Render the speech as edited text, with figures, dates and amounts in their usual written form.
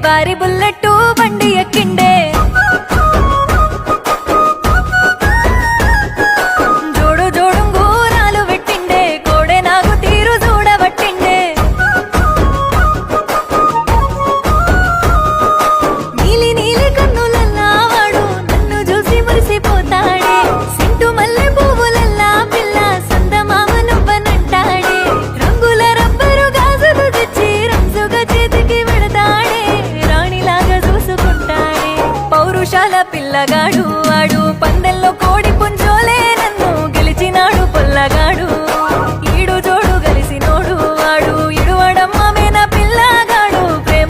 బారి బుల్లెట్టు బండి ఎక్కిండే జోడు జోడు గూరాలు పెట్టిండే కోడే నాకు తీరు చూడబట్టిండే నీలి నీలి కన్నులల్లా వాడు నన్ను చూసి మురిసిపోతాడే సింటు మల్లె పువ్వులల్లా పిల్ల సందమామ నువ్వనంటాడే రంగుల రబ్బరు గాజులు తెచ్చి రంజుగా చేతికి పెడతాడే రాణిలాగా చూసుకుంటాడే పౌరుషాల పిల్లగాడు